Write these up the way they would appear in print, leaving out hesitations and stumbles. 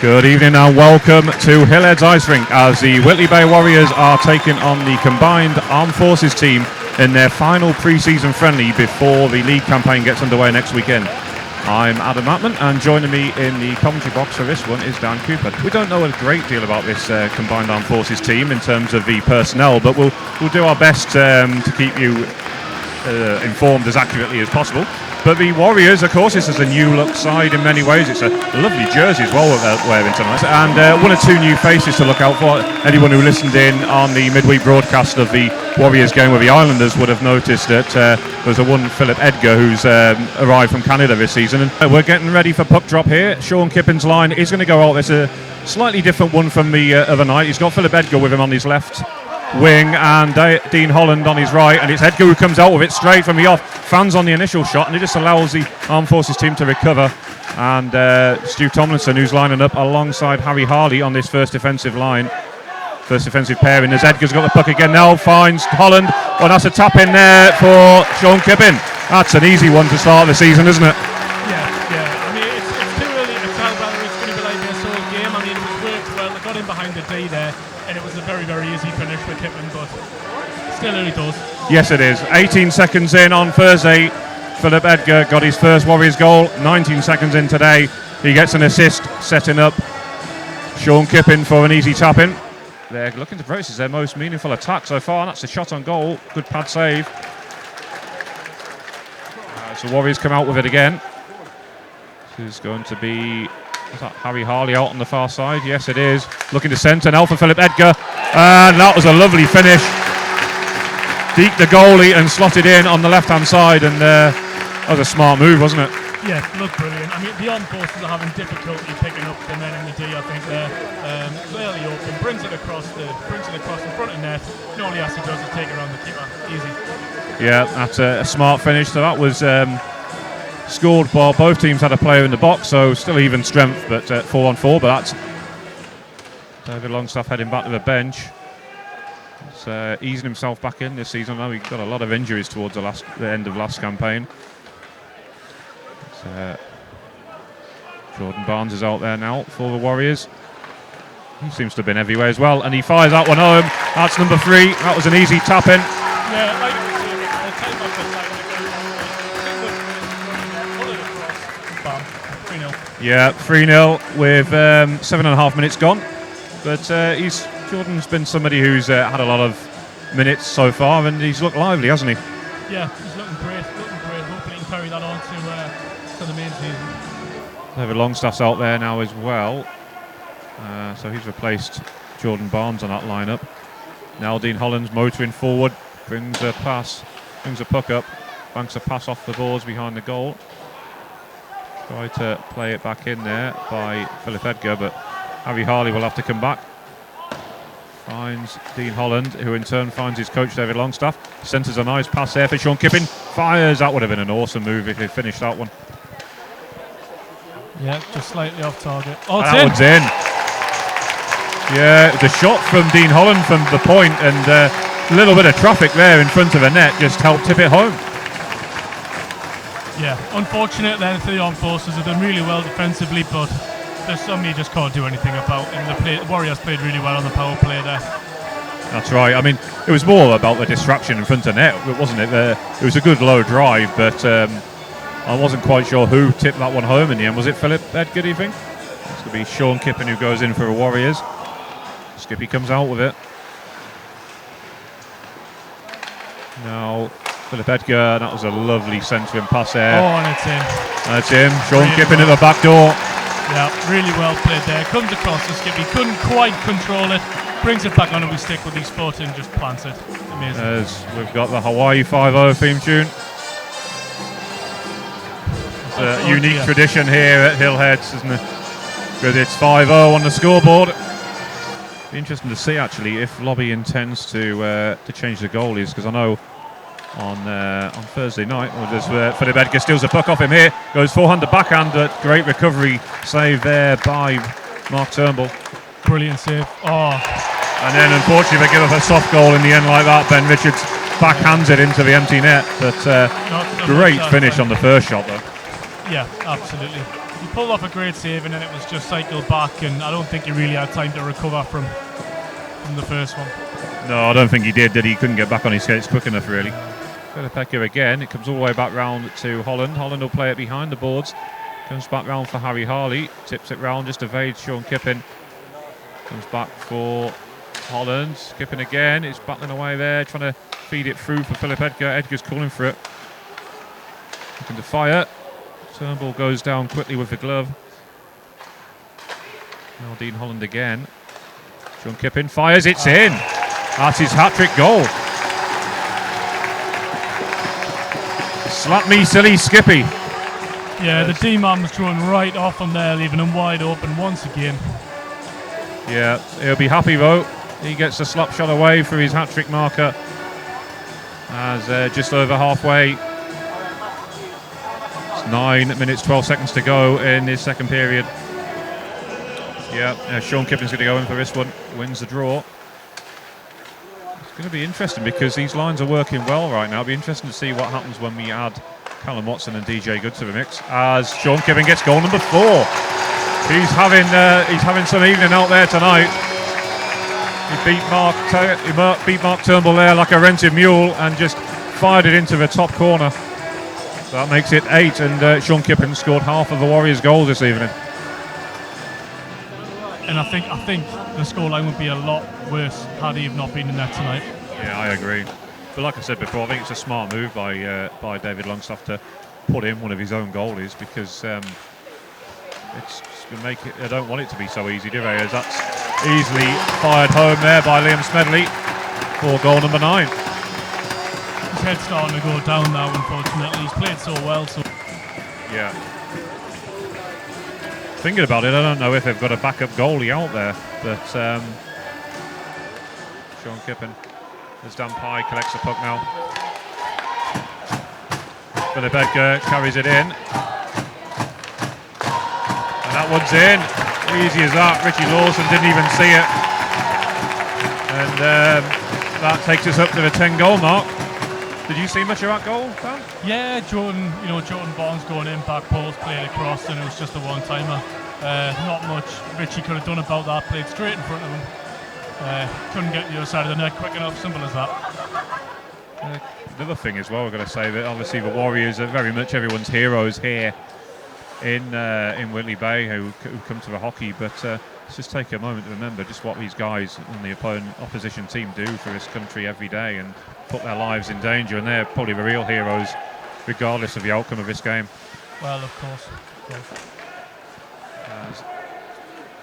Good evening and welcome to Hillhead's Ice Rink as the Whitley Warriors are taking on the combined Armed Forces team in their final pre-season friendly before the league campaign gets underway next weekend. I'm Adam Atman, and joining me in the commentary box for this one is Dan Cooper. We don't know a great deal about this combined Armed Forces team in terms of the personnel, but we'll do our best to keep you informed as accurately as possible. But the Warriors, of course, this is a new look side in many ways. It's a lovely jersey as well that they're wearing tonight. And one or two new faces to look out for. Anyone who listened in on the midweek broadcast of the Warriors game with the Islanders would have noticed that there's a one Philip Edgar who's arrived from Canada this season. And we're getting ready for puck drop here. Sean Kippin's line is going to go out. It's a slightly different one from the other night. He's got Philip Edgar with him on his left wing and Dean Holland on his right, and it's Edgar who comes out with it straight from the off, fans on the initial shot, and it just allows the Armed Forces team to recover. And Stu Tomlinson, who's lining up alongside Harry Harley on this first defensive pairing, as Edgar's got the puck again now, finds Holland. Oh, that's a tap in there for Sean Kippin. That's an easy one to start the season, isn't it? Yeah. I mean, it's too early to tell whether it's going to be like this all game. I mean, it was worked well. They got in behind the D there, and it was a very, very easy finish for Kippin, but still early doors. Yes, it is. 18 seconds in on Thursday, Philip Edgar got his first Warriors goal. 19 seconds in today, he gets an assist, setting up Sean Kippin for an easy tap-in. They're looking to process their most meaningful attack so far, and that's a shot on goal. Good pad save. So Warriors come out with it again. This is going to be... Is that Harry Harley out on the far side? Yes, it is. Looking to centre now for Philip Edgar. And that was a lovely finish. Deked the goalie and slotted in on the left-hand side. And that was a smart move, wasn't it? Yeah, looked brilliant. I mean, the Armed Forces are having difficulty picking up the men in the D, I think. They're clearly open. Brings it across in front of net. And all he has to do is take it around the keeper. Easy. Yeah, that's a smart finish. So that was... scored while both teams had a player in the box, so still even strength, but 4-on-4. But that's David Longstaff heading back to the bench. He's easing himself back in this season. I know he got a lot of injuries towards the end of last campaign. Jordan Barnes is out there now for the Warriors. He seems to have been everywhere as well, and he fires that one home. That's number 3. That was an easy tap in. Yeah, 3-0 with 7.5 minutes gone. But Jordan's been somebody who's had a lot of minutes so far, and he's looked lively, hasn't he? Yeah, he's looking great. Hopefully he can carry that on to the main season. David Longstaff's out there now as well. So he's replaced Jordan Barnes on that lineup. Now Dean Holland's motoring forward, brings a puck up, banks a pass off the boards behind the goal. Try to play it back in there by Philip Edgar, but Harry Harley will have to come back. Finds Dean Holland, who in turn finds his coach David Longstaff. Centres a nice pass there for Sean Kippin. Fires. That would have been an awesome move if he finished that one. Yeah, just slightly off target. Oh, that one's in. Yeah, the shot from Dean Holland from the point, and a little bit of traffic there in front of the net just helped tip it home. Yeah, unfortunate then for the Armed Forces. Have done really well defensively, but there's something you just can't do anything about. And the Warriors played really well on the power play there. That's right. I mean, it was more about the distraction in front of net, wasn't it? It was a good low drive, but I wasn't quite sure who tipped that one home in the end. Was it Philip Edgar, do you think? It's going to be Sean Kippin who goes in for the Warriors. Skippy comes out with it. Now... Philip Edgar, that was a lovely centering pass there. Oh, and it's in. That's him. Sean Kippin at the back door. Yeah, really well played there. Comes across to Skippy, couldn't quite control it. Brings it back on and we stick with his foot and just plants it. Amazing. As we've got the Hawaii 5-0 theme tune. It's a unique tradition here at Hillheads, isn't it? Because it's 5-0 on the scoreboard. Be interesting to see actually if Lobby intends to change the goalies, because I know on Thursday night, Philip Edgar steals the puck off him here, goes forehand to backhand, great recovery save there by Mark Turnbull. Brilliant save. Oh. And then unfortunately they give up a soft goal in the end like that. Ben Richards backhands it into the empty net, but great finish on the first shot though. Yeah, absolutely. he pulled off a great save and then it was just cycled back, and I don't think he really had time to recover from the first one. No, I don't think he did he? Couldn't get back on his skates quick enough, really. Philipeka again. It comes all the way back round to Holland. Holland will play it behind the boards. Comes back round for Harry Harley. Tips it round, just evades Sean Kippen. Comes back for Holland. Kippen again. It's battling away there, trying to feed it through for Philip Edgar. Edgar's calling for it. Looking to fire. Turnbull goes down quickly with the glove. Now Dean Holland again. Sean Kippen fires. It's in. That's his hat-trick goal. Slap me, silly Skippy. Yeah, the D-man was thrown right off him there, leaving him wide open once again. Yeah, he'll be happy though. He gets the slap shot away for his hat-trick marker. As just over halfway. It's 9 minutes 12 seconds to go in his second period. Yeah, Sean Kippen's going to go in for this one. Wins the draw. It's going to be interesting because these lines are working well right now. It'll be interesting to see what happens when we add Callum Watson and DJ Good to the mix. As Sean Kippen gets goal number 4. He's having some evening out there tonight. He beat Mark Turnbull there like a rented mule and just fired it into the top corner. So that makes it 8, and Sean Kippen scored half of the Warriors' goals this evening. And I think the scoreline would be a lot worse had he not been in there tonight. Yeah, I agree. But like I said before, I think it's a smart move by David Longstaff to put in one of his own goalies, because it's going to make it. I don't want it to be so easy, do they? As that's easily fired home there by Liam Smedley for goal number 9. His head's starting to go down now, unfortunately. He's played so well. So yeah. Thinking about it, I don't know if they've got a backup goalie out there, but Sean Kippen, as Dan Pye collects the puck now. Philip Edgar carries it in. And that one's in. Easy as that. Richie Lawson didn't even see it. And that takes us up to the 10-goal mark. Did you see much of that goal, Dan? Yeah, Jordan Barnes going in, back post, played across, and it was just a one-timer. Not much Richie could have done about that. Played straight in front of him. Couldn't get the other side of the net quick enough. Simple as that. Another thing as well, we've got to say that obviously the Warriors are very much everyone's heroes here in Whitley Bay who come to the hockey, but let's just take a moment to remember just what these guys and the opposition team do for this country every day and put their lives in danger, and they're probably the real heroes regardless of the outcome of this game. Well, of course. As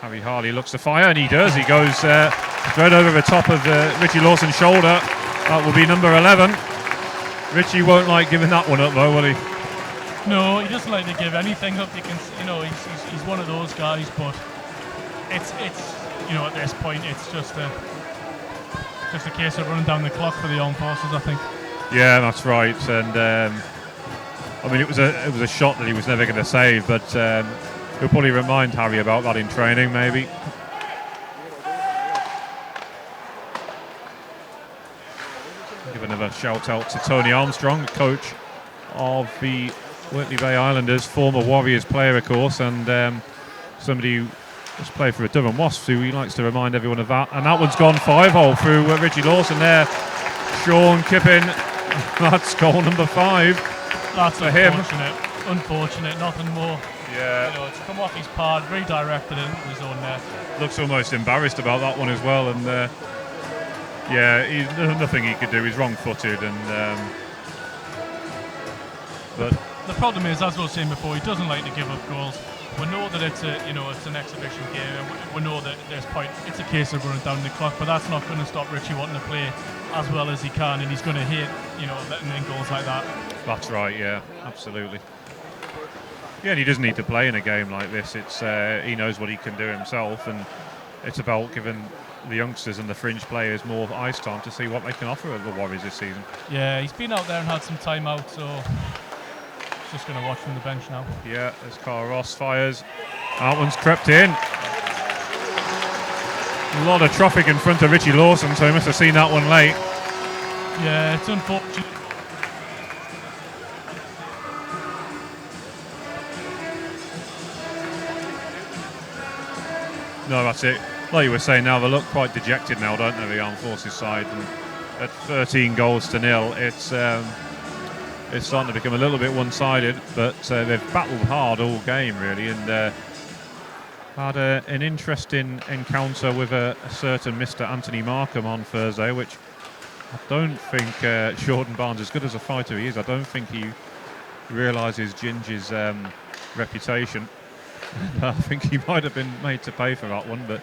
Harry Harley looks to fire, and he does. He goes straight over the top of Richie Lawson's shoulder. That will be number 11. Richie won't like giving that one up though, will he? No, he doesn't like to give anything up. You can, he's one of those guys, but it's at this point it's just a case of running down the clock for the armed forces, I think. Yeah, that's right. And I mean, it was a shot that he was never going to save, but he'll probably remind Harry about that in training, maybe. Give another shout out to Tony Armstrong, coach of the Whitley Bay Islanders, former Warriors player, of course, and somebody who has played for the Durham Wasps, who he likes to remind everyone of that. And that one's gone 5-hole through Richie Lawson there. Sean Kippen, that's goal number 5. That's for him. Unfortunate, nothing more. Yeah. It's come off his pad, redirected into his own net. Looks almost embarrassed about that one as well, and there's nothing he could do. He's wrong-footed, and but the problem is, as I was saying before, he doesn't like to give up goals. We know that it's an exhibition game, and we know that there's point. It's a case of running down the clock, but that's not going to stop Richie wanting to play as well as he can, and he's going to hate, letting in goals like that. That's right, yeah, absolutely. Yeah, and he doesn't need to play in a game like this. It's he knows what he can do himself, and it's about giving the youngsters and the fringe players more ice time to see what they can offer at the Warriors this season. Yeah, he's been out there and had some time out, so he's just going to watch from the bench now. Yeah, as Carl Ross fires. That one's crept in. A lot of traffic in front of Richie Lawson, so he must have seen that one late. Yeah, it's unfortunate. No, that's it. Like you were saying, now they look quite dejected now, don't they, the Armed Forces side? And at 13 goals to nil, it's starting to become a little bit one-sided. But they've battled hard all game, really, and had an interesting encounter with a certain Mr. Anthony Markham on Thursday, which I don't think Jordan Barnes, as good as a fighter he is, I don't think he realises Ginger's reputation. I think he might have been made to pay for that one, but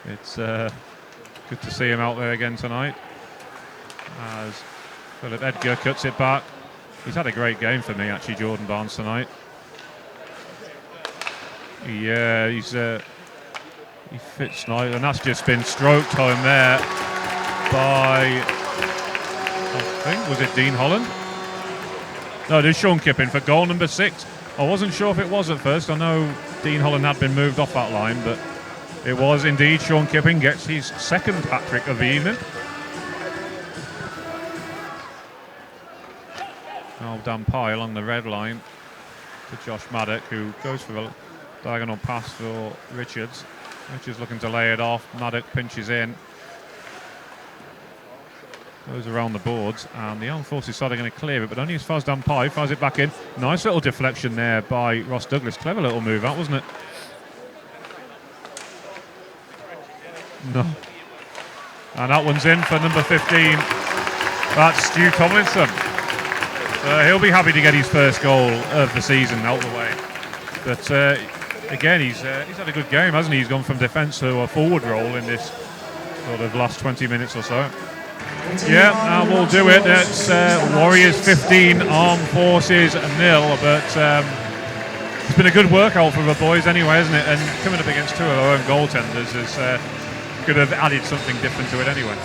it's good to see him out there again tonight. As Philip Edgar cuts it back. He's had a great game for me, actually, Jordan Barnes, tonight. Yeah, he fits nice, and that's just been stroked home there by, I think, was it Dean Holland? No, it is Sean Kipping for goal number 6. I wasn't sure if it was at first. I know Dean Holland had been moved off that line, but it was indeed Sean Kipping gets his second hat-trick of the evening. Oh, Dan Pye along the red line to Josh Maddock, who goes for the diagonal pass for Richards. Richards looking to lay it off. Maddock pinches in. Goes around the boards, and the Armed Forces side are going to clear it, but only as far as Dan Pye fires it back in. Nice little deflection there by Ross Douglas. Clever little move, that, wasn't it? No. And that one's in for number 15. That's Stu Tomlinson. He'll be happy to get his first goal of the season out the way. But again, he's had a good game, hasn't he? He's gone from defence to a forward role in this sort of last 20 minutes or so. Yeah, that will do it. It's Warriors 15, Armed Forces 0. But it's been a good workout for the boys anyway, hasn't it? And coming up against two of our own goaltenders could have added something different to it anyway.